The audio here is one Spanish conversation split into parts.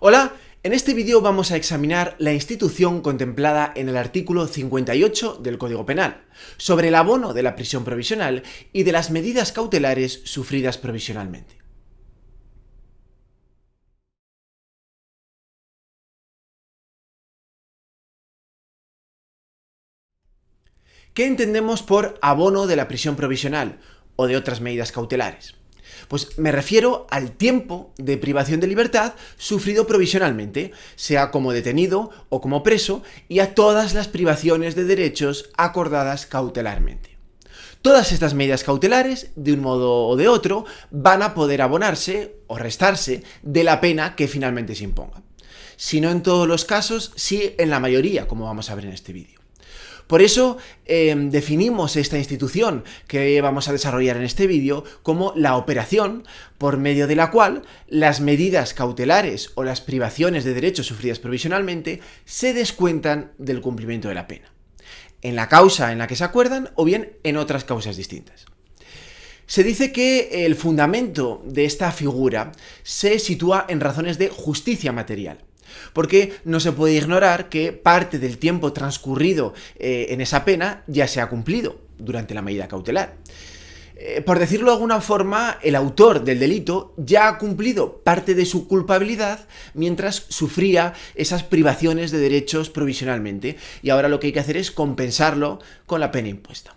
Hola, en este vídeo vamos a examinar la institución contemplada en el artículo 58 del Código Penal, sobre el abono de la prisión provisional y de las medidas cautelares sufridas provisionalmente. ¿Qué entendemos por abono de la prisión provisional o de otras medidas cautelares? Pues me refiero al tiempo de privación de libertad sufrido provisionalmente, sea como detenido o como preso, y a todas las privaciones de derechos acordadas cautelarmente. Todas estas medidas cautelares, de un modo o de otro, van a poder abonarse o restarse de la pena que finalmente se imponga. Si no en todos los casos, sí en la mayoría, como vamos a ver en este vídeo. Por eso definimos esta institución que vamos a desarrollar en este vídeo como la operación por medio de la cual las medidas cautelares o las privaciones de derechos sufridas provisionalmente se descuentan del cumplimiento de la pena, en la causa en la que se acuerdan o bien en otras causas distintas. Se dice que el fundamento de esta figura se sitúa en razones de justicia material, porque no se puede ignorar que parte del tiempo transcurrido en esa pena ya se ha cumplido durante la medida cautelar. Por decirlo de alguna forma, el autor del delito ya ha cumplido parte de su culpabilidad mientras sufría esas privaciones de derechos provisionalmente, y ahora lo que hay que hacer es compensarlo con la pena impuesta.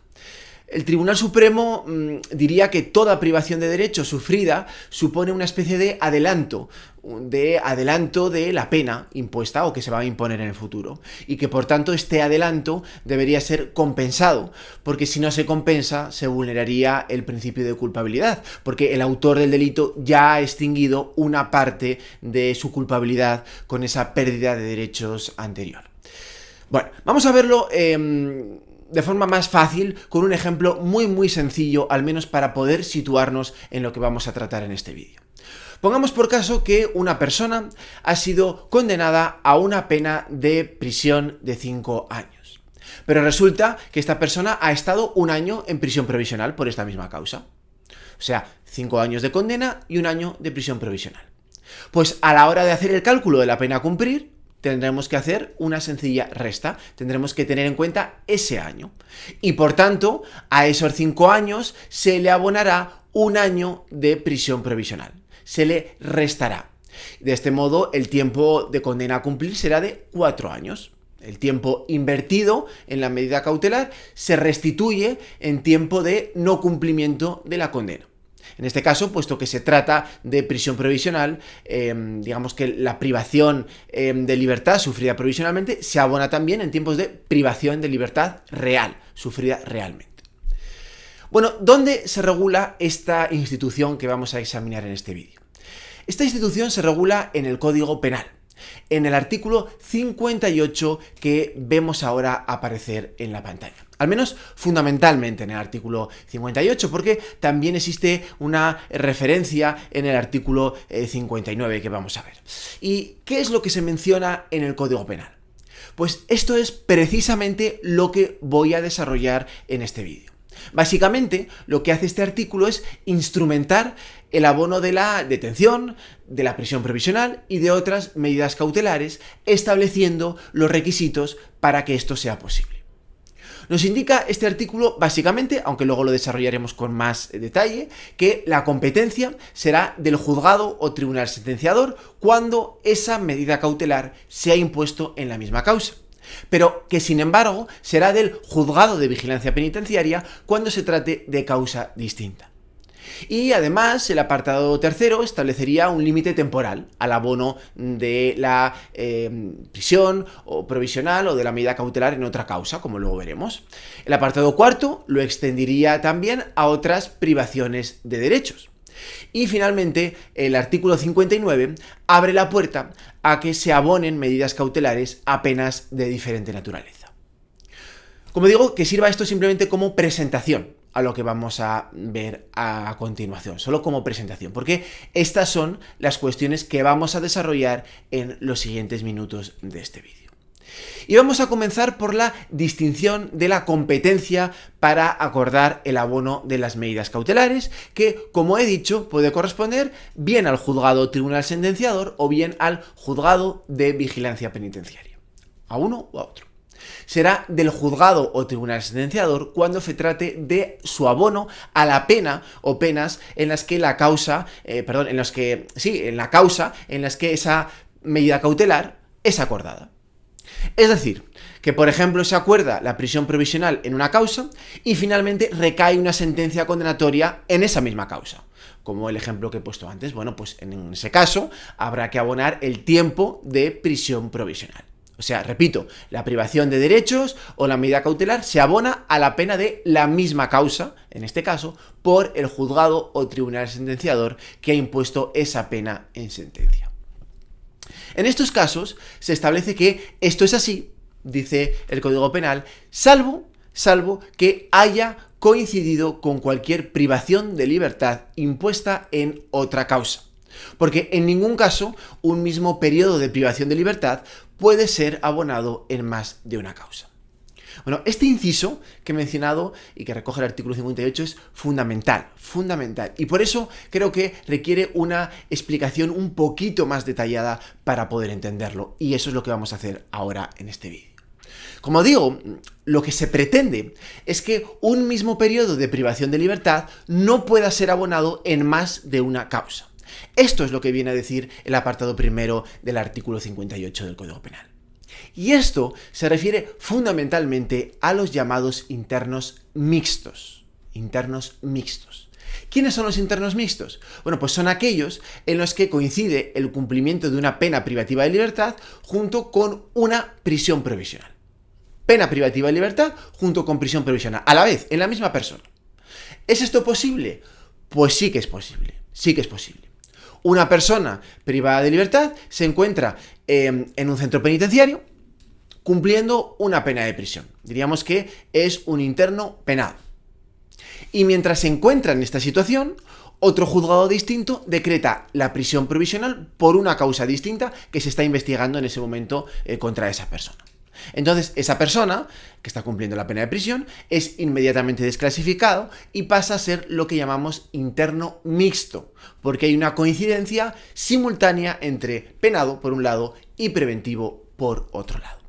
El Tribunal Supremo diría que toda privación de derechos sufrida supone una especie de adelanto de la pena impuesta o que se va a imponer en el futuro, y que por tanto este adelanto debería ser compensado, porque si no se compensa se vulneraría el principio de culpabilidad, porque el autor del delito ya ha extinguido una parte de su culpabilidad con esa pérdida de derechos anterior. Bueno, vamos a verlo de forma más fácil, con un ejemplo muy sencillo, al menos para poder situarnos en lo que vamos a tratar en este vídeo. Pongamos por caso que una persona ha sido condenada a una pena de prisión de 5 años. Pero resulta que esta persona ha estado un año en prisión provisional por esta misma causa. O sea, 5 años de condena y un año de prisión provisional. Pues a la hora de hacer el cálculo de la pena a cumplir, tendremos que hacer una sencilla resta, tendremos que tener en cuenta ese año. Y por tanto, a esos 5 años se le abonará un año de prisión provisional, se le restará. De este modo, el tiempo de condena a cumplir será de 4 años. El tiempo invertido en la medida cautelar se restituye en tiempo de no cumplimiento de la condena. En este caso, puesto que se trata de prisión provisional, digamos que la privación de libertad sufrida provisionalmente se abona también en tiempos de privación de libertad real, sufrida realmente. Bueno, ¿dónde se regula esta institución que vamos a examinar en este vídeo? Esta institución se regula en el Código Penal, en el artículo 58 que vemos ahora aparecer en la pantalla. Al menos fundamentalmente en el artículo 58, porque también existe una referencia en el artículo 59 que vamos a ver. ¿Y qué es lo que se menciona en el Código Penal? Pues esto es precisamente lo que voy a desarrollar en este vídeo. Básicamente, lo que hace este artículo es instrumentar el abono de la detención, de la prisión provisional y de otras medidas cautelares, estableciendo los requisitos para que esto sea posible. Nos indica este artículo básicamente, aunque luego lo desarrollaremos con más detalle, que la competencia será del juzgado o tribunal sentenciador cuando esa medida cautelar se ha impuesto en la misma causa, pero que sin embargo será del juzgado de vigilancia penitenciaria cuando se trate de causa distinta. Y además el apartado tercero establecería un límite temporal al abono de la prisión o provisional o de la medida cautelar en otra causa, como luego veremos. El apartado cuarto lo extendería también a otras privaciones de derechos. Y finalmente, el artículo 59 abre la puerta a que se abonen medidas cautelares a penas de diferente naturaleza. Como digo, que sirva esto simplemente como presentación a lo que vamos a ver a continuación, solo como presentación, porque estas son las cuestiones que vamos a desarrollar en los siguientes minutos de este vídeo. Y vamos a comenzar por la distinción de la competencia para acordar el abono de las medidas cautelares, que, como he dicho, puede corresponder bien al juzgado o tribunal sentenciador o bien al juzgado de vigilancia penitenciaria, a uno o a otro. Será del juzgado o tribunal sentenciador cuando se trate de su abono a la pena o penas en las que la causa, en la causa en las que esa medida cautelar es acordada. Es decir, que por ejemplo se acuerda la prisión provisional en una causa y finalmente recae una sentencia condenatoria en esa misma causa. Como el ejemplo que he puesto antes, bueno, pues en ese caso habrá que abonar el tiempo de prisión provisional. O sea, repito, la privación de derechos o la medida cautelar se abona a la pena de la misma causa, en este caso, por el juzgado o tribunal sentenciador que ha impuesto esa pena en sentencia. En estos casos se establece que esto es así, dice el Código Penal, salvo que haya coincidido con cualquier privación de libertad impuesta en otra causa. Porque en ningún caso un mismo periodo de privación de libertad puede ser abonado en más de una causa. Bueno, este inciso que he mencionado y que recoge el artículo 58 es fundamental, y por eso creo que requiere una explicación un poquito más detallada para poder entenderlo, y eso es lo que vamos a hacer ahora en este vídeo. Como digo, lo que se pretende es que un mismo periodo de privación de libertad no pueda ser abonado en más de una causa. Esto es lo que viene a decir el apartado primero del artículo 58 del Código Penal. Y esto se refiere fundamentalmente a los llamados internos mixtos. ¿Quiénes son los internos mixtos? Bueno, pues son aquellos en los que coincide el cumplimiento de una pena privativa de libertad junto con una prisión provisional. Pena privativa de libertad junto con prisión provisional, a la vez, en la misma persona. ¿Es esto posible? Pues sí que es posible, Una persona privada de libertad se encuentra en un centro penitenciario cumpliendo una pena de prisión. Diríamos que es un interno penado. Y mientras se encuentra en esta situación, otro juzgado distinto decreta la prisión provisional por una causa distinta que se está investigando en ese momento contra esa persona. Entonces, esa persona que está cumpliendo la pena de prisión es inmediatamente desclasificado y pasa a ser lo que llamamos interno mixto, porque hay una coincidencia simultánea entre penado por un lado y preventivo por otro lado.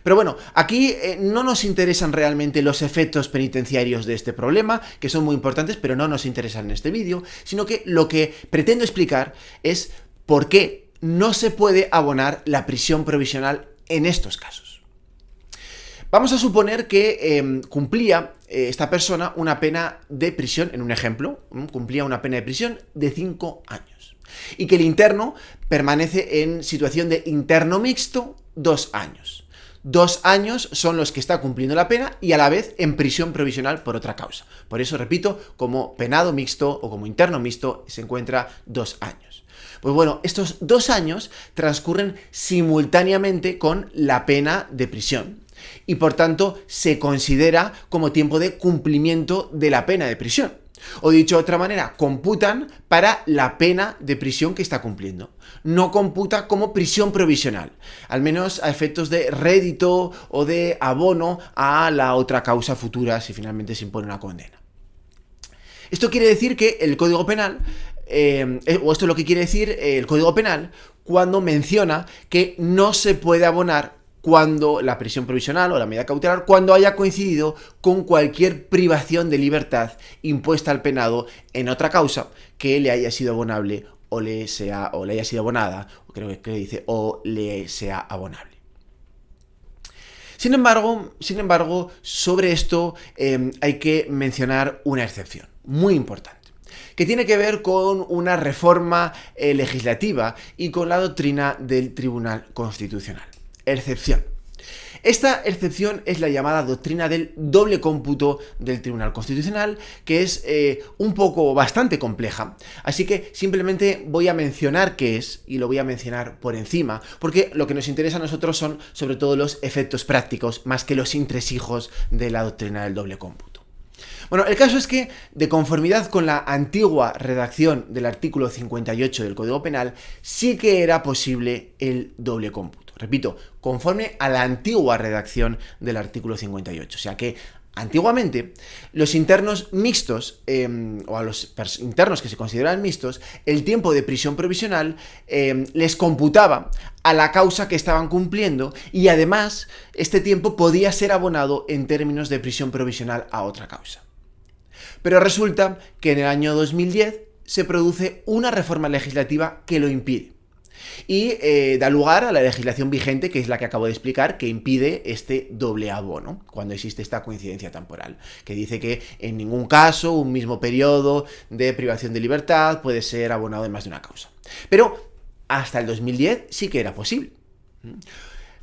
Pero bueno, aquí no nos interesan realmente los efectos penitenciarios de este problema, que son muy importantes, pero no nos interesan en este vídeo, sino que lo que pretendo explicar es por qué no se puede abonar la prisión provisional en estos casos. Vamos a suponer que cumplía esta persona una pena de prisión, en un ejemplo, cumplía una pena de prisión de 5 años. Y que el interno permanece en situación de interno mixto 2 años. 2 años son los que está cumpliendo la pena y a la vez en prisión provisional por otra causa. Por eso, repito, como penado mixto o como interno mixto se encuentra 2 años. Pues bueno, estos 2 años transcurren simultáneamente con la pena de prisión y por tanto se considera como tiempo de cumplimiento de la pena de prisión. O dicho de otra manera, computan para la pena de prisión que está cumpliendo. No computa como prisión provisional, al menos a efectos de rédito o de abono a la otra causa futura si finalmente se impone una condena. Esto quiere decir que el Código Penal, esto es lo que quiere decir el Código Penal cuando menciona que no se puede abonar cuando la prisión provisional o la medida cautelar, cuando haya coincidido con cualquier privación de libertad impuesta al penado en otra causa que le haya sido abonable o le haya sido abonada, o creo que dice, o le sea abonable. Sin embargo, sobre esto hay que mencionar una excepción muy importante, que tiene que ver con una reforma legislativa y con la doctrina del Tribunal Constitucional. Excepción. Esta excepción es la llamada doctrina del doble cómputo del Tribunal Constitucional, que es bastante compleja. Así que simplemente voy a mencionar qué es y lo voy a mencionar por encima, porque lo que nos interesa a nosotros son sobre todo los efectos prácticos, más que los entresijos de la doctrina del doble cómputo. Bueno, el caso es que, de conformidad con la antigua redacción del artículo 58 del Código Penal, sí que era posible el doble cómputo. Repito, conforme a la antigua redacción del artículo 58. O sea que antiguamente, los internos mixtos, o a los internos que se consideraban mixtos, el tiempo de prisión provisional les computaba a la causa que estaban cumpliendo y además este tiempo podía ser abonado en términos de prisión provisional a otra causa. Pero resulta que en el año 2010 se produce una reforma legislativa que lo impide. Y da lugar a la legislación vigente, que es la que acabo de explicar, que impide este doble abono cuando existe esta coincidencia temporal, que dice que en ningún caso un mismo periodo de privación de libertad puede ser abonado en más de una causa. Pero hasta el 2010 sí que era posible.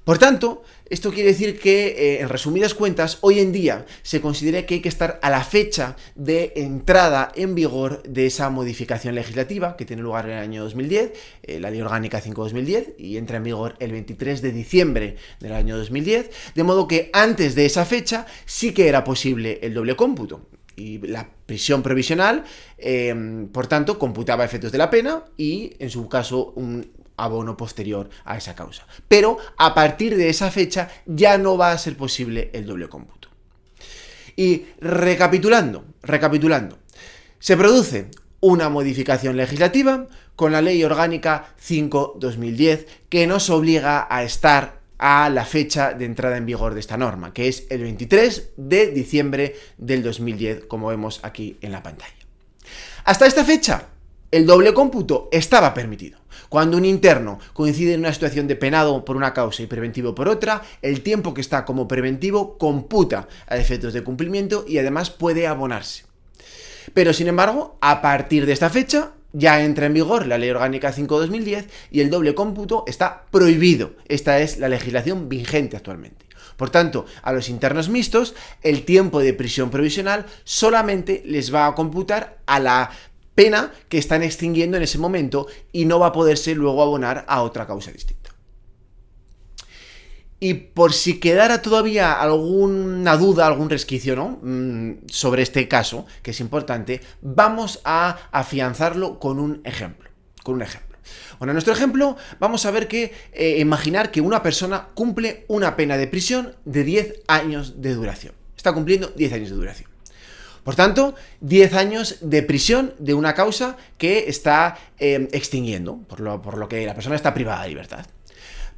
Por tanto, esto quiere decir que, en resumidas cuentas, hoy en día se considera que hay que estar a la fecha de entrada en vigor de esa modificación legislativa que tiene lugar en el año 2010, la Ley Orgánica 5/2010, y entra en vigor el 23 de diciembre del año 2010, de modo que antes de esa fecha sí que era posible el doble cómputo. Y la prisión provisional, por tanto, computaba efectos de la pena y, en su caso, un abono posterior a esa causa. Pero a partir de esa fecha ya no va a ser posible el doble cómputo. Y recapitulando, se produce una modificación legislativa con la Ley Orgánica 5/2010 que nos obliga a estar a la fecha de entrada en vigor de esta norma, que es el 23 de diciembre del 2010, como vemos aquí en la pantalla. Hasta esta fecha, el doble cómputo estaba permitido. Cuando un interno coincide en una situación de penado por una causa y preventivo por otra, el tiempo que está como preventivo computa a efectos de cumplimiento y además puede abonarse. Pero, sin embargo, a partir de esta fecha ya entra en vigor la Ley Orgánica 5/2010 y el doble cómputo está prohibido. Esta es la legislación vigente actualmente. Por tanto, a los internos mixtos, el tiempo de prisión provisional solamente les va a computar a la pena que están extinguiendo en ese momento y no va a poderse luego abonar a otra causa distinta. Y por si quedara todavía alguna duda, algún resquicio, ¿no?, sobre este caso, que es importante, vamos a afianzarlo con un ejemplo. Bueno, en nuestro ejemplo vamos a ver que imaginar que una persona cumple una pena de prisión de 10 años de duración. Está cumpliendo 10 años de duración. Por tanto, 10 años de prisión de una causa que está extinguiendo, por lo que la persona está privada de libertad.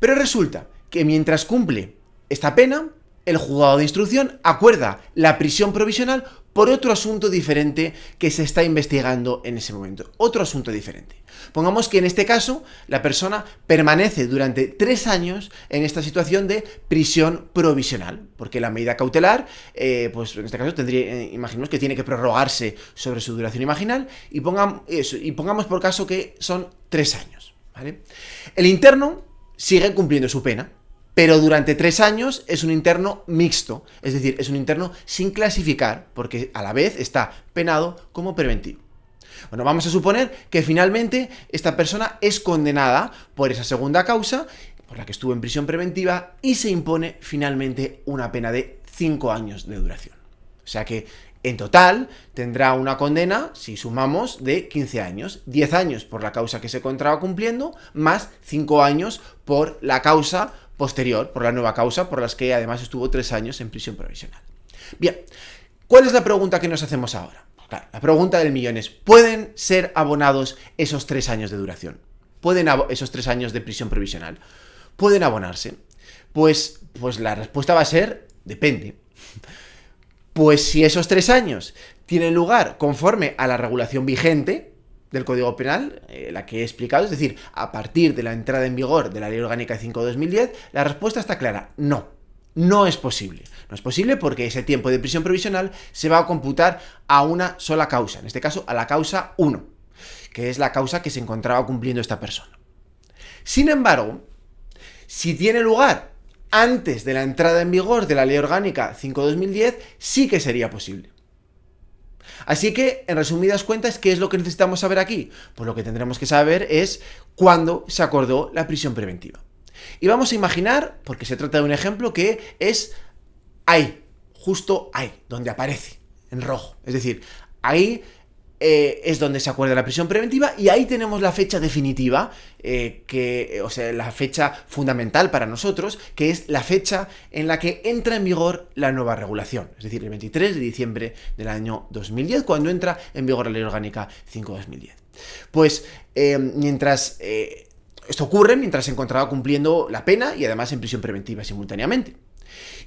Pero resulta que mientras cumple esta pena, el juzgado de instrucción acuerda la prisión provisional por otro asunto diferente que se está investigando en ese momento. Otro asunto diferente. Pongamos que en este caso la persona permanece durante 3 años en esta situación de prisión provisional, porque la medida cautelar, pues en este caso imaginemos que tiene que prorrogarse sobre su duración imaginal y pongamos por caso que son 3 años, ¿vale? El interno sigue cumpliendo su pena, pero durante 3 años es un interno mixto, es decir, es un interno sin clasificar, porque a la vez está penado como preventivo. Bueno, vamos a suponer que finalmente esta persona es condenada por esa segunda causa, por la que estuvo en prisión preventiva, y se impone finalmente una pena de 5 años de duración. O sea que en total tendrá una condena, si sumamos, de 15 años. 10 años por la causa que se encontraba cumpliendo, más 5 años por la causa posterior, por la nueva causa, por las que además estuvo 3 años en prisión provisional. Bien, ¿cuál es la pregunta que nos hacemos ahora? Claro, la pregunta del millón es, ¿pueden ser abonados esos 3 años de duración? ¿Esos 3 años de prisión provisional? ¿Pueden abonarse? Pues la respuesta va a ser, depende. Pues si esos 3 años tienen lugar conforme a la regulación vigente del Código Penal, la que he explicado, es decir, a partir de la entrada en vigor de la Ley Orgánica 5/2010, la respuesta está clara, no es posible. No es posible porque ese tiempo de prisión provisional se va a computar a una sola causa, en este caso a la causa 1, que es la causa que se encontraba cumpliendo esta persona. Sin embargo, si tiene lugar antes de la entrada en vigor de la Ley Orgánica 5/2010, sí que sería posible. Así que, en resumidas cuentas, ¿qué es lo que necesitamos saber aquí? Pues lo que tendremos que saber es cuándo se acordó la prisión preventiva. Y vamos a imaginar, porque se trata de un ejemplo, que es ahí, justo ahí, donde aparece, en rojo. Es decir, ahí es donde se acuerda la prisión preventiva y ahí tenemos la fecha definitiva, o sea, la fecha fundamental para nosotros, que es la fecha en la que entra en vigor la nueva regulación, es decir, el 23 de diciembre del año 2010, cuando entra en vigor la Ley Orgánica 5/2010. Pues mientras esto ocurre, mientras se encontraba cumpliendo la pena y además en prisión preventiva simultáneamente.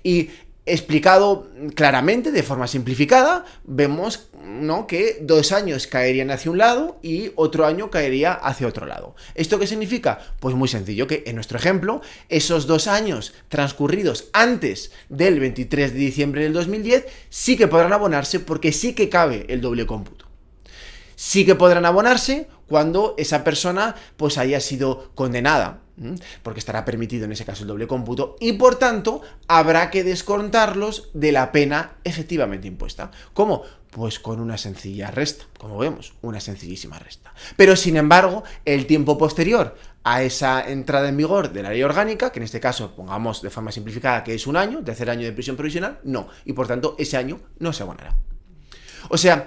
Y explicado claramente, de forma simplificada, vemos, ¿no?, que 2 años caerían hacia un lado y otro año caería hacia otro lado. ¿Esto qué significa? Pues muy sencillo, que en nuestro ejemplo, esos 2 años transcurridos antes del 23 de diciembre del 2010 sí que podrán abonarse porque sí que cabe el doble cómputo. Sí que podrán abonarse cuando esa persona pues haya sido condenada, porque estará permitido en ese caso el doble cómputo y por tanto habrá que descontarlos de la pena efectivamente impuesta. ¿Cómo? Pues con una sencilla resta, como vemos, una sencillísima resta. Pero sin embargo, el tiempo posterior a esa entrada en vigor de la ley orgánica, que en este caso pongamos de forma simplificada que es 1 año, tercer año de prisión provisional, no, y por tanto ese año no se abonará. O sea,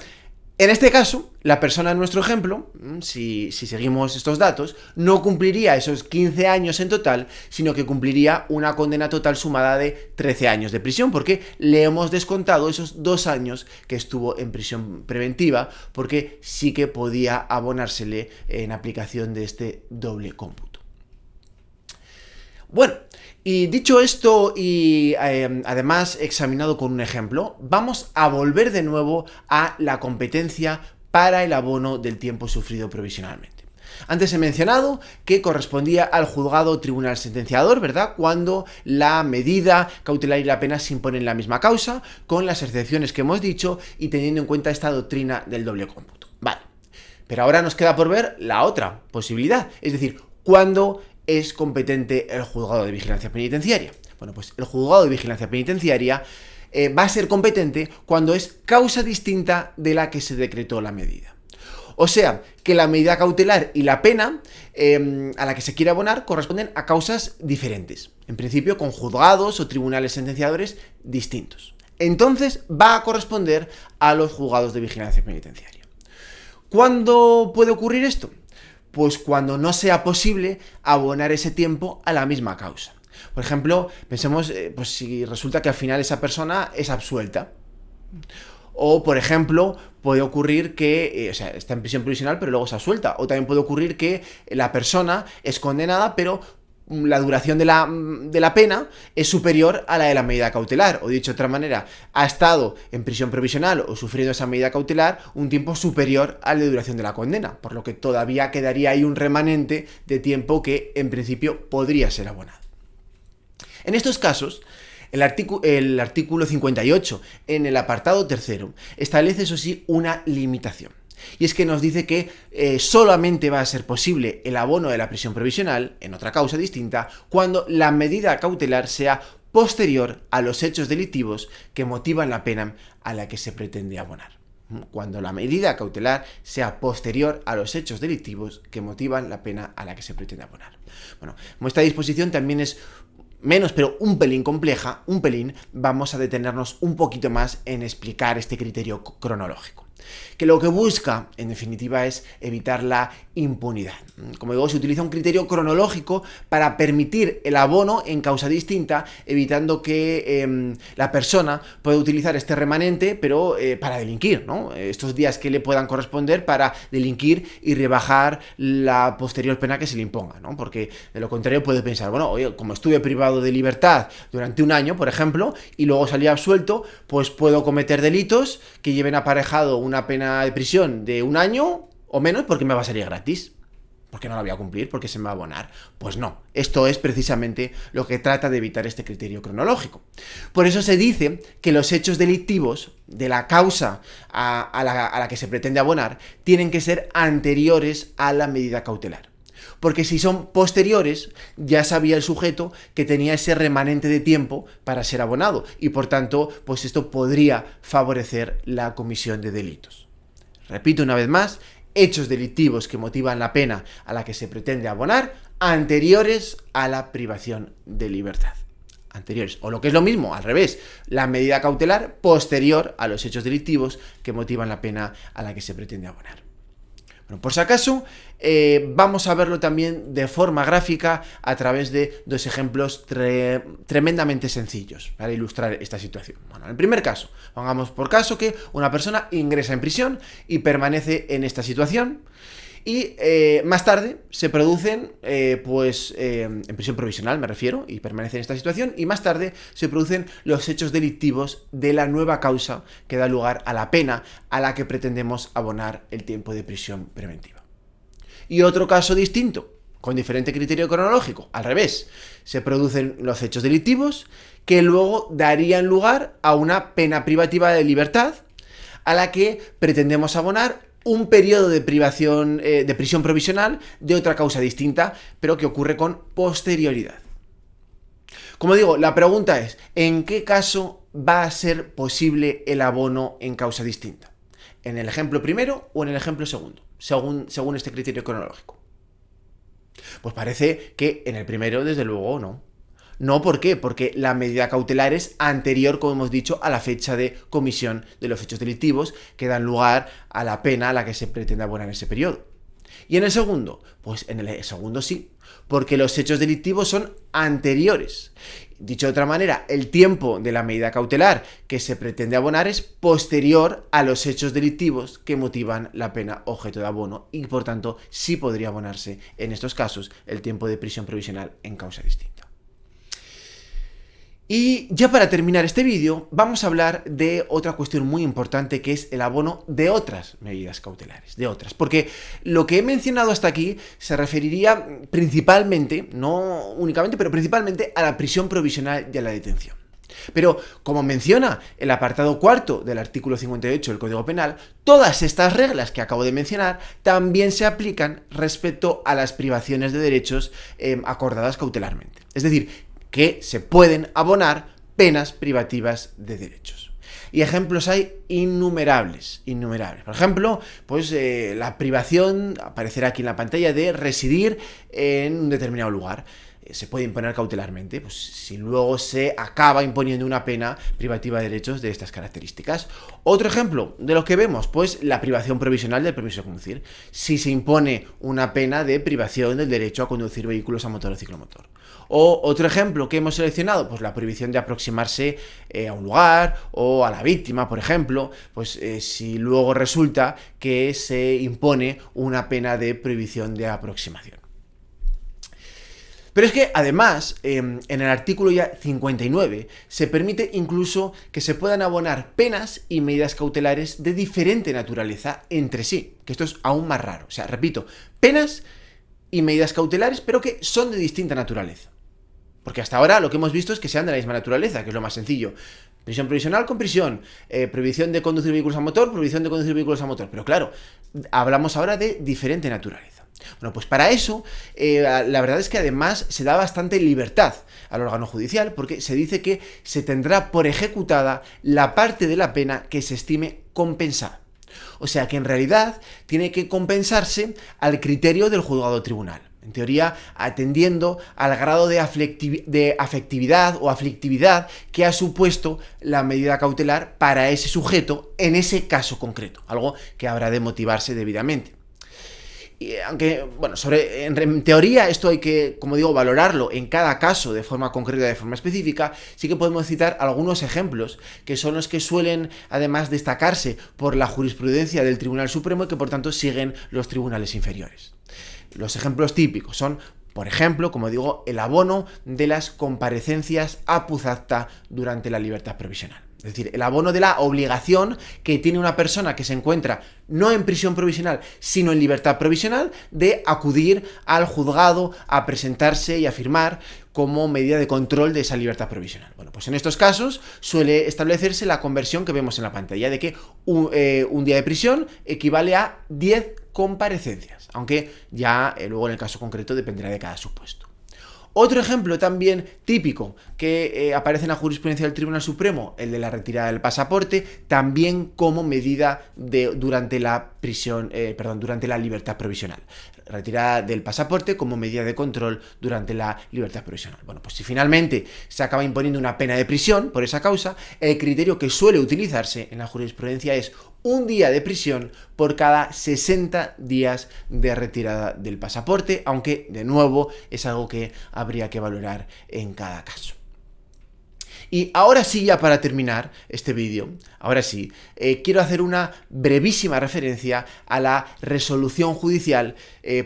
en este caso, la persona en nuestro ejemplo, si seguimos estos datos, no cumpliría esos 15 años en total, sino que cumpliría una condena total sumada de 13 años de prisión, porque le hemos descontado esos 2 años que estuvo en prisión preventiva, porque sí que podía abonársele en aplicación de este doble cómputo. Bueno, y dicho esto y además examinado con un ejemplo, vamos a volver de nuevo a la competencia para el abono del tiempo sufrido provisionalmente. Antes he mencionado que correspondía al juzgado o tribunal sentenciador, ¿verdad?, cuando la medida cautelar y la pena se imponen en la misma causa, con las excepciones que hemos dicho y teniendo en cuenta esta doctrina del doble cómputo. Vale, pero ahora nos queda por ver la otra posibilidad, es decir, cuando es competente el juzgado de vigilancia penitenciaria. Bueno, pues el juzgado de vigilancia penitenciaria va a ser competente cuando es causa distinta de la que se decretó la medida. O sea, que la medida cautelar y la pena a la que se quiere abonar corresponden a causas diferentes. En principio, con juzgados o tribunales sentenciadores distintos. Entonces, va a corresponder a los juzgados de vigilancia penitenciaria. ¿Cuándo puede ocurrir esto? Pues cuando no sea posible abonar ese tiempo a la misma causa. Por ejemplo, pensemos, pues si resulta que al final esa persona es absuelta. O, por ejemplo, puede ocurrir que está en prisión provisional pero luego se absuelta. O también puede ocurrir que la persona es condenada pero la duración de la pena es superior a la de la medida cautelar, o dicho de otra manera, ha estado en prisión provisional o sufriendo esa medida cautelar un tiempo superior a la duración de la condena, por lo que todavía quedaría ahí un remanente de tiempo que en principio podría ser abonado. En estos casos, el artículo 58, en el apartado tercero, establece, eso sí, una limitación. Y es que nos dice que solamente va a ser posible el abono de la prisión provisional, en otra causa distinta, cuando la medida cautelar sea posterior a los hechos delictivos que motivan la pena a la que se pretende abonar. Cuando la medida cautelar sea posterior a los hechos delictivos que motivan la pena a la que se pretende abonar. Bueno, como esta disposición también es menos, pero un pelín compleja, vamos a detenernos un poquito más en explicar este criterio cronológico, que lo que busca, en definitiva, es evitar la impunidad. Como digo, se utiliza un criterio cronológico para permitir el abono en causa distinta, evitando que la persona pueda utilizar este remanente, pero para delinquir, ¿no? Estos días que le puedan corresponder para delinquir y rebajar la posterior pena que se le imponga, ¿no? Porque de lo contrario puede pensar, bueno, oye, como estuve privado de libertad durante 1 año, por ejemplo, y luego salí absuelto, pues puedo cometer delitos que lleven aparejado una pena de prisión de 1 año o menos porque me va a salir gratis. Porque no la voy a cumplir, porque se me va a abonar. Pues no, esto es precisamente lo que trata de evitar este criterio cronológico. Por eso se dice que los hechos delictivos de la causa a la que se pretende abonar tienen que ser anteriores a la medida cautelar. Porque si son posteriores, ya sabía el sujeto que tenía ese remanente de tiempo para ser abonado y por tanto, pues esto podría favorecer la comisión de delitos. Repito una vez más, hechos delictivos que motivan la pena a la que se pretende abonar anteriores a la privación de libertad. anteriores. O lo que es lo mismo, al revés, la medida cautelar posterior a los hechos delictivos que motivan la pena a la que se pretende abonar. Bueno, por si acaso, vamos a verlo también de forma gráfica a través de dos ejemplos tremendamente sencillos para ilustrar esta situación. Bueno, en el primer caso, pongamos por caso que una persona ingresa en prisión y permanece en esta situación y más tarde se producen, en prisión provisional me refiero, y permanece en esta situación, y más tarde se producen los hechos delictivos de la nueva causa que da lugar a la pena a la que pretendemos abonar el tiempo de prisión preventiva. Y otro caso distinto, con diferente criterio cronológico, al revés, se producen los hechos delictivos que luego darían lugar a una pena privativa de libertad a la que pretendemos abonar un periodo de privación de prisión provisional de otra causa distinta, pero que ocurre con posterioridad. Como digo, la pregunta es, ¿en qué caso va a ser posible el abono en causa distinta? ¿En el ejemplo primero o en el ejemplo segundo? Según este criterio cronológico. Pues parece que en el primero, desde luego, no. No, ¿por qué? Porque la medida cautelar es anterior, como hemos dicho, a la fecha de comisión de los hechos delictivos que dan lugar a la pena a la que se pretende abonar en ese periodo. ¿Y en el segundo? Pues en el segundo sí, porque los hechos delictivos son anteriores. Dicho de otra manera, el tiempo de la medida cautelar que se pretende abonar es posterior a los hechos delictivos que motivan la pena objeto de abono y, por tanto, sí podría abonarse en estos casos el tiempo de prisión provisional en causa distinta. Y ya para terminar este vídeo, vamos a hablar de otra cuestión muy importante que es el abono de otras medidas cautelares, porque lo que he mencionado hasta aquí se referiría principalmente, no únicamente, pero principalmente a la prisión provisional y a la detención. Pero, como menciona el apartado cuarto del artículo 58 del Código Penal, todas estas reglas que acabo de mencionar también se aplican respecto a las privaciones de derechos acordadas cautelarmente. Es decir, que se pueden abonar penas privativas de derechos. Y ejemplos hay innumerables. Por ejemplo, la privación, aparecerá aquí en la pantalla, de residir en un determinado lugar. Se puede imponer cautelarmente, si luego se acaba imponiendo una pena privativa de derechos de estas características. Otro ejemplo de lo que vemos, la privación provisional del permiso de conducir. Si se impone una pena de privación del derecho a conducir vehículos a motor o ciclomotor. O otro ejemplo que hemos seleccionado, la prohibición de aproximarse a un lugar o a la víctima, por ejemplo, si luego resulta que se impone una pena de prohibición de aproximación. Pero es que, además, en el artículo ya 59, se permite incluso que se puedan abonar penas y medidas cautelares de diferente naturaleza entre sí, que esto es aún más raro. O sea, repito, penas y medidas cautelares, pero que son de distinta naturaleza. Porque hasta ahora lo que hemos visto es que sean de la misma naturaleza, que es lo más sencillo. Prisión provisional con prisión, prohibición de conducir vehículos a motor, prohibición de conducir vehículos a motor. Pero claro, hablamos ahora de diferente naturaleza. Bueno, pues para eso, la verdad es que además se da bastante libertad al órgano judicial, porque se dice que se tendrá por ejecutada la parte de la pena que se estime compensada. O sea que en realidad tiene que compensarse al criterio del juzgado tribunal. En teoría, atendiendo al grado de afectividad o aflictividad que ha supuesto la medida cautelar para ese sujeto en ese caso concreto, algo que habrá de motivarse debidamente. Y aunque, en teoría esto hay que, como digo, valorarlo en cada caso de forma concreta, de forma específica, sí que podemos citar algunos ejemplos que son los que suelen además destacarse por la jurisprudencia del Tribunal Supremo y que por tanto siguen los tribunales inferiores. Los ejemplos típicos son, por ejemplo, como digo, el abono de las comparecencias apud acta durante la libertad provisional. Es decir, el abono de la obligación que tiene una persona que se encuentra no en prisión provisional, sino en libertad provisional, de acudir al juzgado a presentarse y a firmar como medida de control de esa libertad provisional. Bueno, pues en estos casos suele establecerse la conversión que vemos en la pantalla, de que un día de prisión equivale a 10 comparecencias, aunque ya luego en el caso concreto dependerá de cada supuesto. Otro ejemplo también típico que aparece en la jurisprudencia del Tribunal Supremo, el de la retirada del pasaporte, también como medida durante la durante la libertad provisional. Retirada del pasaporte como medida de control durante la libertad provisional. Bueno, pues si finalmente se acaba imponiendo una pena de prisión por esa causa, el criterio que suele utilizarse en la jurisprudencia es un día de prisión por cada 60 días de retirada del pasaporte, aunque de nuevo es algo que habría que valorar en cada caso. Y ahora sí, ya para terminar este vídeo, quiero hacer una brevísima referencia a la resolución judicial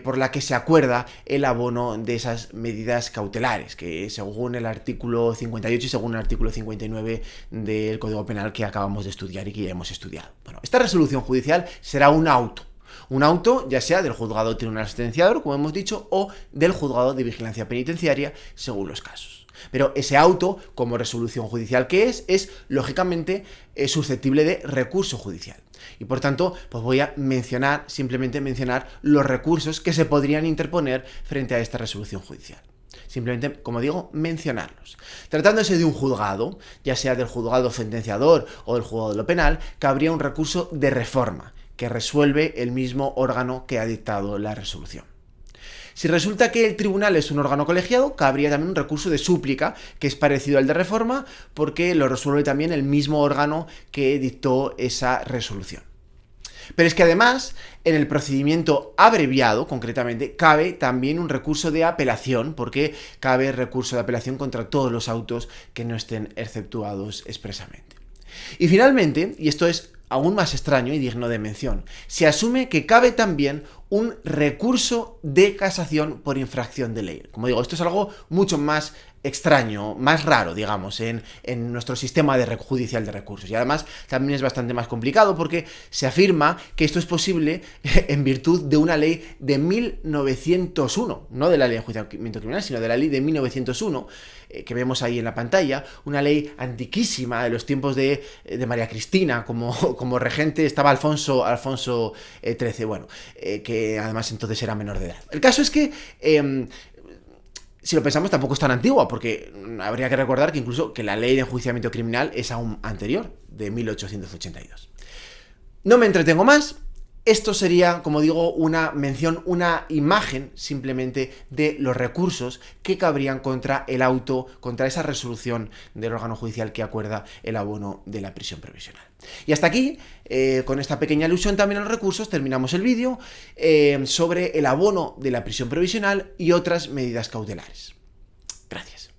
por la que se acuerda el abono de esas medidas cautelares, que según el artículo 58 y según el artículo 59 del Código Penal que acabamos de estudiar y que ya hemos estudiado. Bueno, esta resolución judicial será un auto. Un auto ya sea del juzgado tribunal sentenciador, como hemos dicho, o del juzgado de vigilancia penitenciaria, según los casos. Pero ese auto, como resolución judicial que es lógicamente susceptible de recurso judicial. Y por tanto, pues voy a simplemente mencionar los recursos que se podrían interponer frente a esta resolución judicial. Simplemente, como digo, mencionarlos. Tratándose de un juzgado, ya sea del juzgado sentenciador o del juzgado de lo penal, cabría un recurso de reforma, que resuelve el mismo órgano que ha dictado la resolución. Si resulta que el tribunal es un órgano colegiado, cabría también un recurso de súplica, que es parecido al de reforma, porque lo resuelve también el mismo órgano que dictó esa resolución. Pero es que además, en el procedimiento abreviado, concretamente, cabe también un recurso de apelación, porque cabe recurso de apelación contra todos los autos que no estén exceptuados expresamente. Y finalmente, y esto es aún más extraño y digno de mención, se asume que cabe también un recurso de casación por infracción de ley. Como digo, esto es algo mucho más extraño, más raro, digamos, en nuestro sistema judicial de recursos. Y además también es bastante más complicado porque se afirma que esto es posible en virtud de una ley de 1901, no de la ley de enjuiciamiento criminal, sino de la ley de 1901, que vemos ahí en la pantalla, una ley antiquísima de los tiempos de María Cristina, como regente estaba Alfonso XIII, bueno, que además entonces era menor de edad. El caso es que si lo pensamos, tampoco es tan antigua, porque habría que recordar que incluso que la ley de enjuiciamiento criminal es aún anterior, de 1882. No me entretengo más. Esto sería, como digo, una mención, una imagen simplemente de los recursos que cabrían contra el auto, contra esa resolución del órgano judicial que acuerda el abono de la prisión provisional. Y hasta aquí, con esta pequeña alusión también a los recursos, terminamos el vídeo sobre el abono de la prisión provisional y otras medidas cautelares. Gracias.